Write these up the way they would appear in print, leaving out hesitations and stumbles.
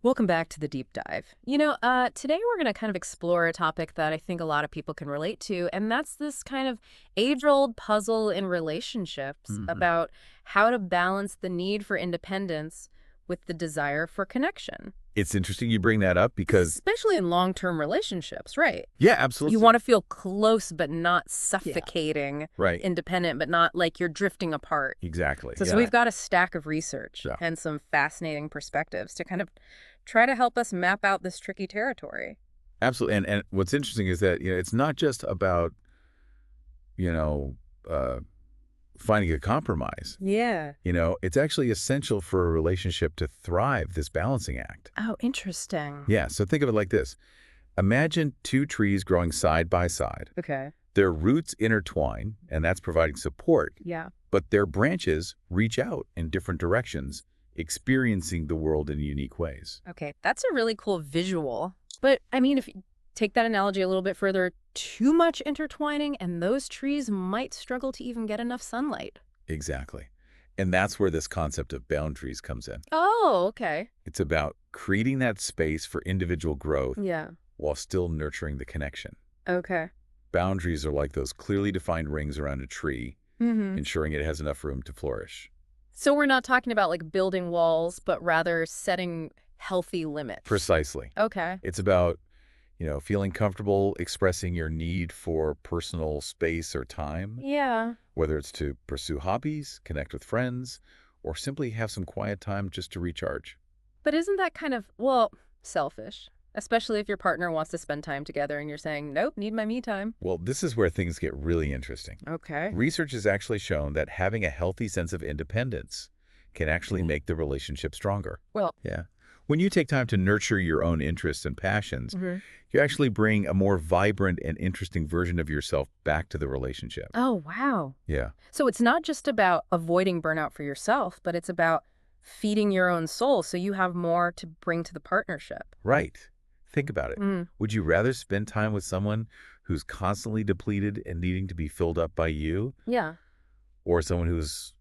Welcome back to the deep dive. Today we're going to kind of explore a topic that I think a lot of people can relate to, and that's this kind of age-old puzzle in relationships hmm about how to balance the need for independence with the desire for connection, It's interesting you bring that up because, especially in long-term relationships, right? yeah, You absolutely. want to feel close but not Yeah. suffocating, Right. independent but not like you're drifting apart. Exactly. So Yeah. we've got a stack of research Yeah. and some fascinating perspectives to kind of try to help us map out this tricky territory. Absolutely. And what's interesting is that, it's not just about, you know, uh, finding a compromise. Yeah. It's actually essential for a relationship to thrive, this balancing act. Oh, interesting. Yeah. So think of it like this. Imagine two trees growing side by side. Okay. Their roots intertwine, and that's providing support, Yeah. but their branches reach out in different directions, experiencing the world in unique ways. Okay. That's a really cool visual. But I mean, if you take that analogy a little bit further, too much intertwining and those trees might struggle to even get enough sunlight. Exactly. And that's where this concept of boundaries comes in. Oh, okay. It's about creating that space for individual growth Yeah. while still nurturing the connection. Okay. Boundaries are like those clearly defined rings around a tree, Mm-hmm. ensuring it has enough room to flourish. So we're not talking about like building walls, but rather setting healthy limits. Precisely. Okay. It's about, feeling comfortable expressing your need for personal space or time, Yeah. whether it's to pursue hobbies, connect with friends, or simply have some quiet time just to recharge. But isn't that kind of, well, selfish? Especially if your partner wants to spend time together and you're saying, nope, need my me time. Well, this is where things get really interesting. Okay. Research has actually shown that having a healthy sense of independence can actually make the relationship stronger. Well, Yeah. When you take time to nurture your own interests and passions, mhm. you actually bring a more vibrant and interesting version of yourself back to the relationship. Oh, wow. Yeah. So it's not just about avoiding burnout for yourself, but it's about feeding your own soul so you have more to bring to the partnership. Right. Think about it. Mm. Would you rather spend time with someone who's constantly depleted and needing to be filled up by you, Yeah. or someone who's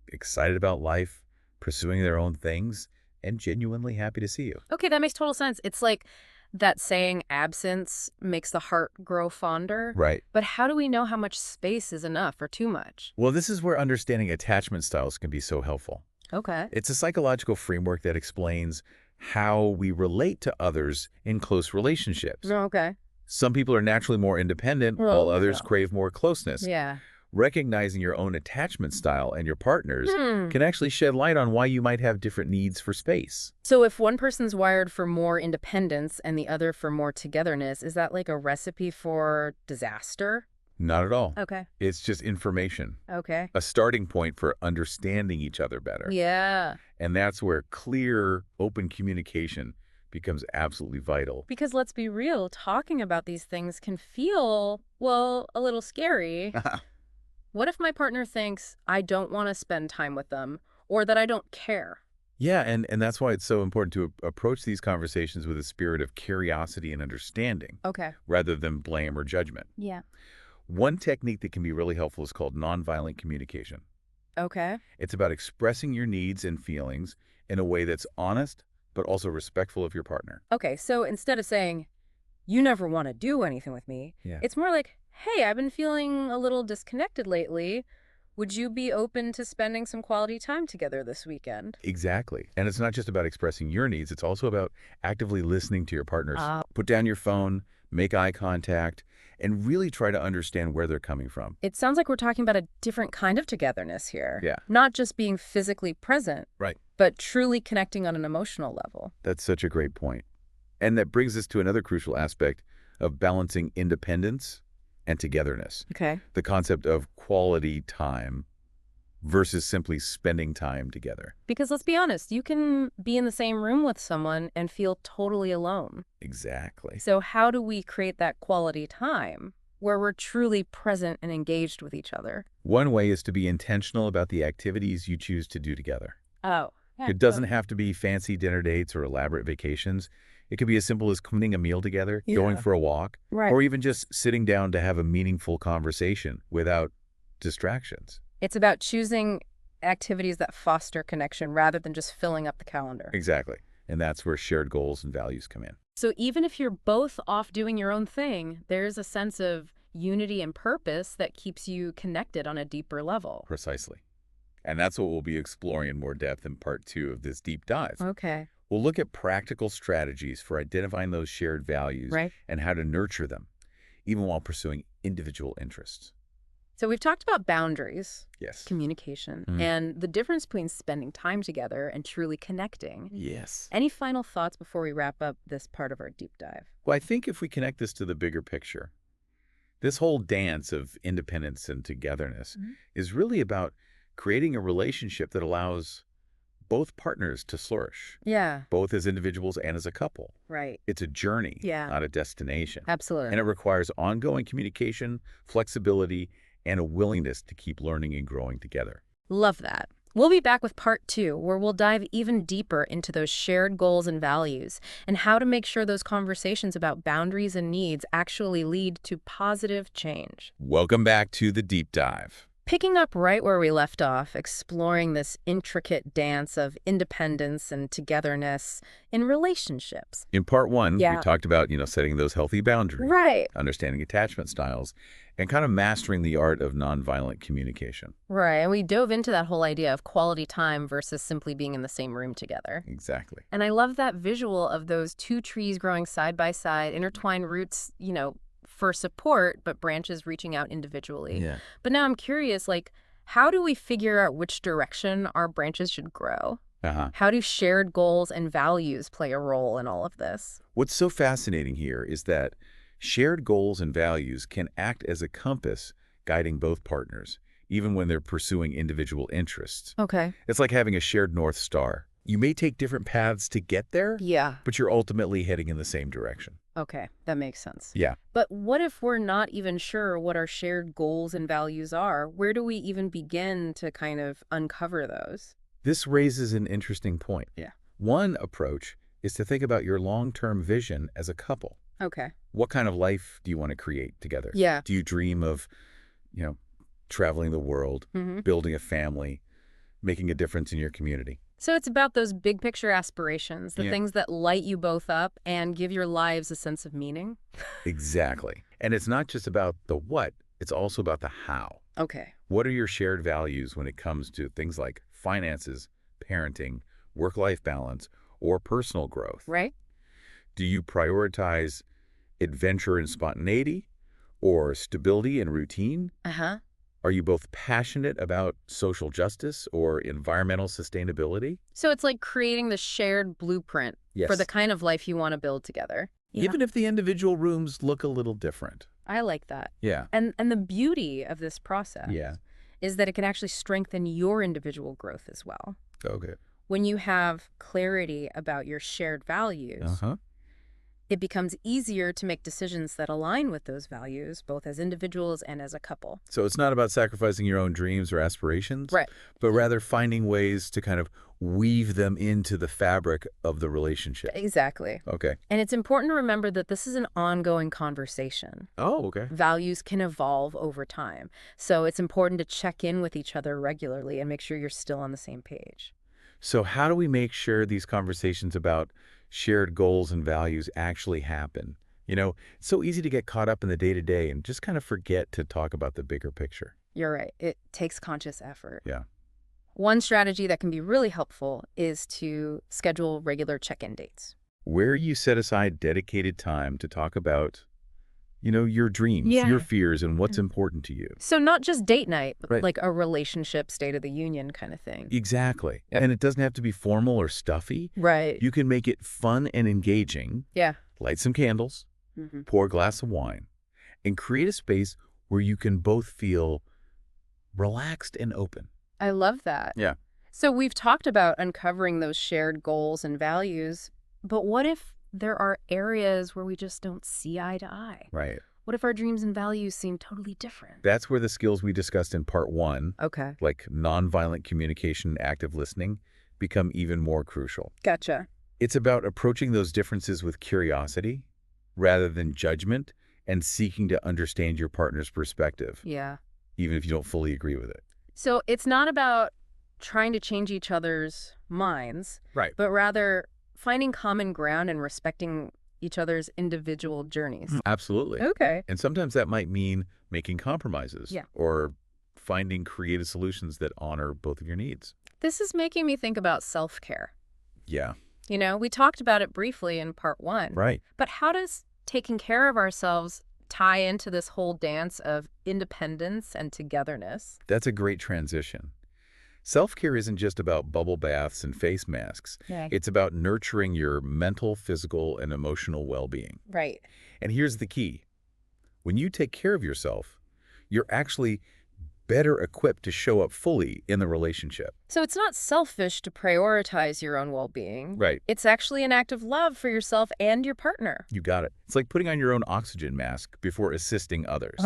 excited about life, pursuing their own things, and genuinely happy to see you? Okay, that makes total sense. It's like that saying, absence makes the heart grow fonder. Right. But how do we know how much space is enough or too much? Well, this is where understanding attachment styles can be so helpful. Okay. It's a psychological framework that explains how we relate to others in close relationships. No, okay. Some people are naturally more independent, while Oh, others no. crave more closeness. Yeah. Recognizing your own attachment style and your partner's Hmm. can actually shed light on why you might have different needs for space. So if one person's wired for more independence and the other for more togetherness, is that like a recipe for disaster? Not at all. Okay. It's just information, Okay. a starting point for understanding each other better. Yeah. And that's where clear, open communication becomes absolutely vital. Because let's be real, talking about these things can feel, well, a little scary. What if my partner thinks I don't want to spend time with them or that I don't care? Yeah, and that's why it's so important to approach these conversations with a spirit of curiosity and understanding Okay. rather than blame or judgment. Yeah. One technique that can be really helpful is called nonviolent communication. Okay. It's about expressing your needs and feelings in a way that's honest, but also respectful of your partner. Okay. So instead of saying, you never want to do anything with me, Yeah. it's more like, hey, I've been feeling a little disconnected lately. Would you be open to spending some quality time together this weekend? Exactly. And it's not just about expressing your needs, it's also about actively listening to your partners. Uh, Put down your phone, make eye contact, and really try to understand where they're coming from. It sounds like we're talking about a different kind of togetherness here. Yeah. Not just being physically present, Right. but truly connecting on an emotional level. That's such a great point. And that brings us to another crucial aspect of balancing independence and togetherness. Okay. The concept of quality time versus simply spending time together. Because let's be honest, you can be in the same room with someone and feel totally alone. Exactly. So how do we create that quality time where we're truly present and engaged with each other? One way is to be intentional about the activities you choose to do together. Oh. Yeah. It doesn't have to be fancy dinner dates or elaborate vacations. It could be as simple as cooking a meal together, going Yeah. for a walk, Right. or even just sitting down to have a meaningful conversation without distractions. It's about choosing activities that foster connection rather than just filling up the calendar. Exactly. And that's where shared goals and values come in. So even if you're both off doing your own thing, there's a sense of unity and purpose that keeps you connected on a deeper level. Precisely. And that's what we'll be exploring in more depth in part 2 of this deep dive. Okay. We'll look at practical strategies for identifying those shared values Right. and how to nurture them, even while pursuing individual interests. So we've talked about boundaries, Yes. communication, Mhm. and the difference between spending time together and truly connecting. Yes. Any final thoughts before we wrap up this part of our deep dive? Well, I think if we connect this to the bigger picture, this whole dance of independence and togetherness Mhm. is really about creating a relationship that allows both partners to flourish, Yeah, both as individuals and as a couple. right. It's a journey, Yeah. not a destination. Absolutely. And it requires ongoing communication, flexibility, and a willingness to keep learning and growing together. Love that. We'll be back with part 2, where we'll dive even deeper into those shared goals and values and how to make sure those conversations about boundaries and needs actually lead to positive change. Welcome back to the deep dive. Picking up right where we left off, exploring this intricate dance of independence and togetherness in relationships. In part 1, we Yeah. talked about, setting those healthy boundaries, Right, understanding attachment styles, and kind of mastering the art of nonviolent communication. right. And we dove into that whole idea of quality time versus simply being in the same room together. Exactly. And I love that visual of those two trees growing side by side, intertwined roots, for support, but branches reaching out individually. Yeah. But now I'm curious, how do we figure out which direction our branches should grow? Uh-huh. How do shared goals and values play a role in all of this? What's so fascinating here is that shared goals and values can act as a compass guiding both partners, even when they're pursuing individual interests. Okay. It's like having a shared North Star. You may take different paths to get there, Yeah. but you're ultimately heading in the same direction. Okay, that makes sense. Yeah. But what if we're not even sure what our shared goals and values are? Where do we even begin to kind of uncover those? This raises an interesting point. Yeah. One approach is to think about your long-term vision as a couple. Okay. What kind of life do you want to create together? Yeah. Do you dream of, traveling the world, Mm-hmm. building a family, making a difference in your community? So it's about those big picture aspirations, the Yeah. things that light you both up and give your lives a sense of meaning. Exactly. And it's not just about the what, it's also about the how. Okay. What are your shared values when it comes to things like finances, parenting, work-life balance, or personal growth? Right? Do you prioritize adventure and spontaneity or stability and routine? Uh-huh. Are you both passionate about social justice or environmental sustainability? So it's like creating the shared blueprint for the kind of life you want to build together. Yeah. Even if the individual rooms look a little different. I like that. Yeah. And the beauty of this process Yeah. is that it can actually strengthen your individual growth as well. Okay. When you have clarity about your shared values, Uh-huh. it becomes easier to make decisions that align with those values, both as individuals and as a couple. So it's not about sacrificing your own dreams or aspirations, Right. but rather finding ways to kind of weave them into the fabric of the relationship. Exactly. Okay. And it's important to remember that this is an ongoing conversation. Oh, okay. Values can evolve over time. So it's important to check in with each other regularly and make sure you're still on the same page. So how do we make sure these conversations about shared goals and values actually happen? It's so easy to get caught up in the day-to-day and just kind of forget to talk about the bigger picture. You're right. It takes conscious effort. Yeah. One strategy that can be really helpful is to schedule regular check-in dates. Where you set aside dedicated time to talk about, your dreams, Yeah. your fears, and what's important to you. So not just date night, but Right. like a relationship state of the union kind of thing. Exactly. And it doesn't have to be formal or stuffy. Right. You can make it fun and engaging, Yeah. light some candles, Mm-hmm. pour a glass of wine, and create a space where you can both feel relaxed and open. I love that. Yeah. So we've talked about uncovering those shared goals and values, but what if there are areas where we just don't see eye to eye? Right. What if our dreams and values seem totally different? That's where the skills we discussed in part 1, Okay. like nonviolent communication and active listening, become even more crucial. Gotcha. It's about approaching those differences with curiosity rather than judgment and seeking to understand your partner's perspective, Yeah. even if you don't fully agree with it. So it's not about trying to change each other's minds, Right. but rather finding common ground and respecting each other's individual journeys. Absolutely. Okay. And sometimes that might mean making compromises Yeah. or finding creative solutions that honor both of your needs. This is making me think about self-care. Yeah, We talked about it briefly in part one, right. but how does taking care of ourselves tie into this whole dance of independence and togetherness? That's a great transition. Self-care isn't just about bubble baths and face masks. Yeah. It's about nurturing your mental, physical, and emotional well-being. Right. And here's the key. When you take care of yourself, you're actually better equipped to show up fully in the relationship. So it's not selfish to prioritize your own well-being. Right. It's actually an act of love for yourself and your partner. You got it. It's like putting on your own oxygen mask before assisting others.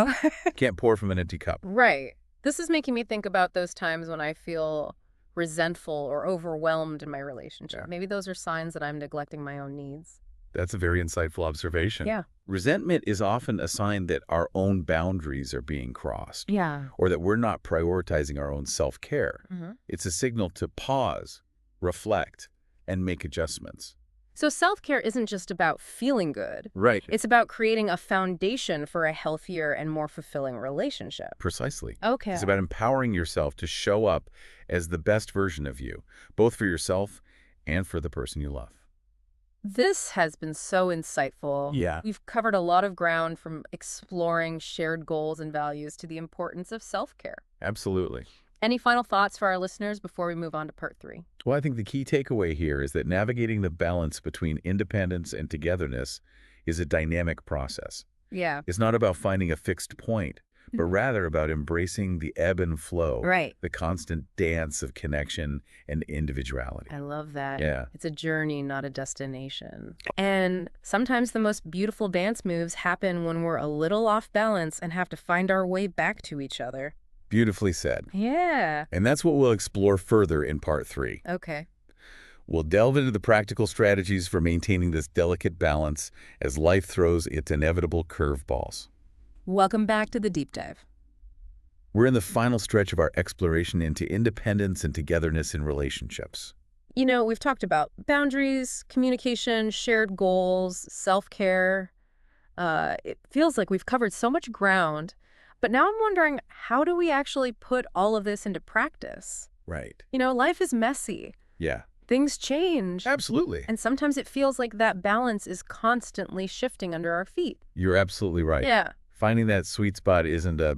Can't pour from an empty cup. Right. This is making me think about those times when I feel resentful or overwhelmed in my relationship. Yeah. Maybe those are signs that I'm neglecting my own needs. That's a very insightful observation. Yeah. Resentment is often a sign that our own boundaries are being crossed, Yeah. or that we're not prioritizing our own self-care. Mm-hmm. It's a signal to pause, reflect, and make adjustments. So self-care isn't just about feeling good. Right. It's about creating a foundation for a healthier and more fulfilling relationship. Precisely. Okay. It's about empowering yourself to show up as the best version of you, both for yourself and for the person you love. This has been so insightful. Yeah. We've covered a lot of ground, from exploring shared goals and values to the importance of self-care. Absolutely. Any final thoughts for our listeners before we move on to part 3? Well, I think the key takeaway here is that navigating the balance between independence and togetherness is a dynamic process. Yeah. It's not about finding a fixed point, but rather about embracing the ebb and flow, Right. the constant dance of connection and individuality. I love that. Yeah. It's a journey, not a destination. And sometimes the most beautiful dance moves happen when we're a little off balance and have to find our way back to each other. Beautifully said. Yeah. And that's what we'll explore further in part 3. Okay. We'll delve into the practical strategies for maintaining this delicate balance as life throws its inevitable curveballs. Welcome back to the deep dive. We're in the final stretch of our exploration into independence and togetherness in relationships. We've talked about boundaries, communication, shared goals, self-care. It feels like we've covered so much ground. But now I'm wondering, how do we actually put all of this into practice? Right. Life is messy. Yeah. Things change. Absolutely. And sometimes it feels like that balance is constantly shifting under our feet. You're absolutely right. Yeah. Finding that sweet spot isn't a,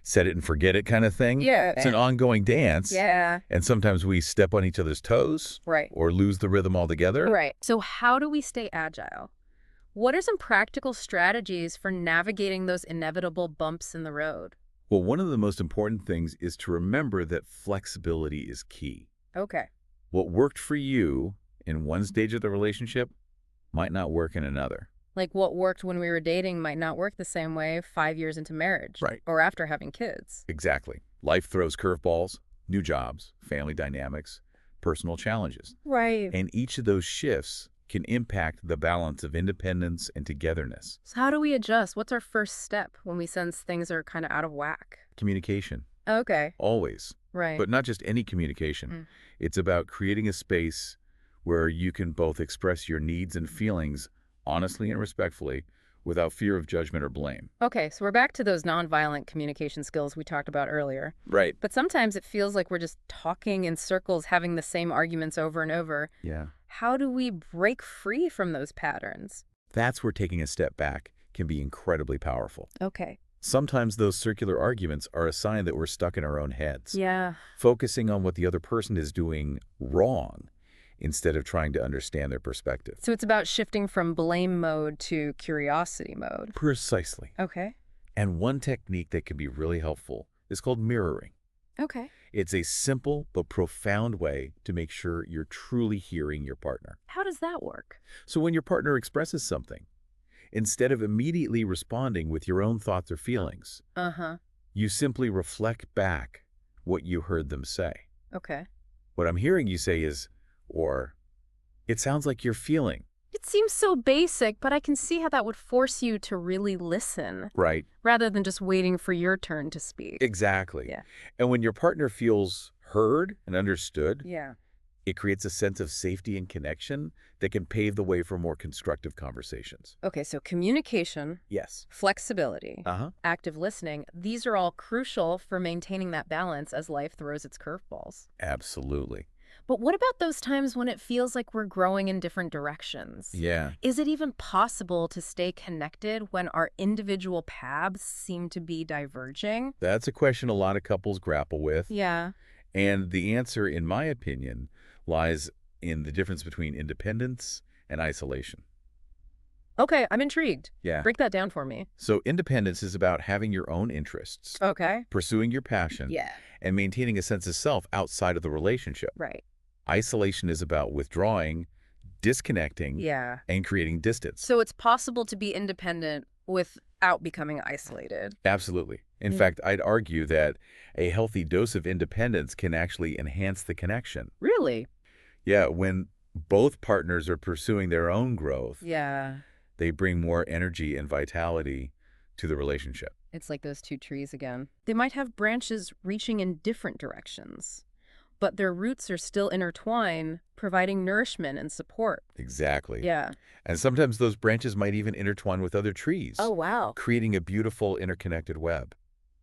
set it and forget it kind of thing. Yeah. It's an ongoing dance. Yeah. And sometimes we step on each other's toes. Right. Or lose the rhythm altogether. Right. So how do we stay agile? What are some practical strategies for navigating those inevitable bumps in the road? Well, one of the most important things is to remember that flexibility is key. Okay. What worked for you in one stage of the relationship might not work in another. Like what worked when we were dating might not work the same way 5 years into marriage. Right. Or after having kids. Exactly. Life throws curveballs, new jobs, family dynamics, personal challenges. Right. And each of those shifts can impact the balance of independence and togetherness. So how do we adjust? What's our first step when we sense things are kind of out of whack? Communication. Okay. Always. Right. But not just any communication. It's about creating a space where you can both express your needs and feelings honestly and respectfully without fear of judgment or blame. Okay, so we're back to those nonviolent communication skills we talked about earlier. Right. But sometimes it feels like we're just talking in circles, having the same arguments over and over. Yeah. How do we break free from those patterns? That's where taking a step back can be incredibly powerful. Okay. Sometimes those circular arguments are a sign that we're stuck in our own heads. Yeah. Focusing on what the other person is doing wrong instead of trying to understand their perspective. So it's about shifting from blame mode to curiosity mode. Precisely. Okay. And one technique that can be really helpful is called mirroring. Okay. It's a simple but profound way to make sure you're truly hearing your partner. How does that work? So when your partner expresses something, instead of immediately responding with your own thoughts or feelings, you simply reflect back what you heard them say. Okay. What I'm hearing you say is, or, it sounds like you're feeling. It seems so basic, but I can see how that would force you to really listen. Right. Rather than just waiting for your turn to speak. Exactly. Yeah. And when your partner feels heard and understood, Yeah. It creates a sense of safety and connection that can pave the way for more constructive conversations. Okay, so communication, Yes. flexibility, Uh-huh. active listening, these are all crucial for maintaining that balance as life throws its curveballs. Absolutely. But what about those times when it feels like we're growing in different directions? Yeah. Is it even possible to stay connected when our individual paths seem to be diverging? That's a question a lot of couples grapple with. Yeah. And the answer, in my opinion, lies in the difference between independence and isolation. Okay, I'm intrigued. Yeah. Break that down for me. So independence is about having your own interests, Okay. pursuing your passion, Yeah. and maintaining a sense of self outside of the relationship. Right. Isolation is about withdrawing, disconnecting, Yeah. and creating distance. So it's possible to be independent without becoming isolated. Absolutely. In Mm. fact, I'd argue that a healthy dose of independence can actually enhance the connection. Really? Yeah, when both partners are pursuing their own growth, Yeah. they bring more energy and vitality to the relationship. It's like those two trees again. They might have branches reaching in different directions, but their roots are still intertwined, providing nourishment and support. Exactly. Yeah. And sometimes those branches might even intertwine with other Oh, trees, wow. creating a beautiful interconnected web.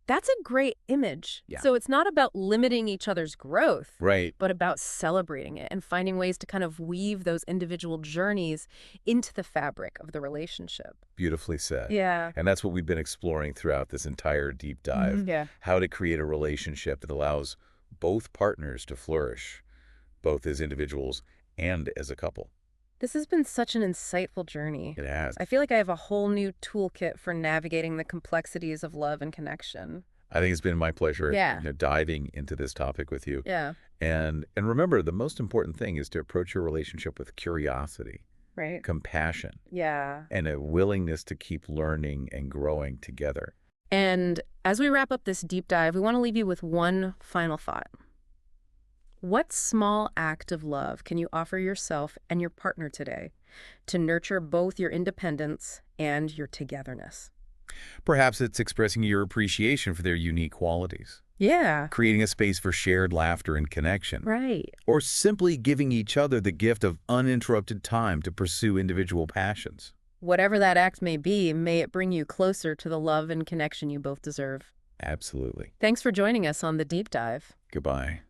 That's a great image. Yeah. So it's not about limiting each other's growth, Right. but about celebrating it and finding ways to kind of weave those individual journeys into the fabric of the relationship. Beautifully said. Yeah. And that's what we've been exploring throughout this entire deep dive, Yeah. how to create a relationship that allows both partners to flourish, both as individuals and as a couple. This has been such an insightful journey. It has. I feel like I have a whole new toolkit for navigating the complexities of love and connection. I think it's been my pleasure, Yeah. diving into this topic with you. Yeah. And remember, the most important thing is to approach your relationship with curiosity, Right. compassion, Yeah. and a willingness to keep learning and growing together. And as we wrap up this deep dive, we want to leave you with one final thought. What small act of love can you offer yourself and your partner today to nurture both your independence and your togetherness? Perhaps it's expressing your appreciation for their unique qualities, Yeah. creating a space for shared laughter and connection, Right. or simply giving each other the gift of uninterrupted time to pursue individual passions. Whatever that act may be, may it bring you closer to the love and connection you both deserve. Absolutely. Thanks for joining us on the deep dive. Goodbye.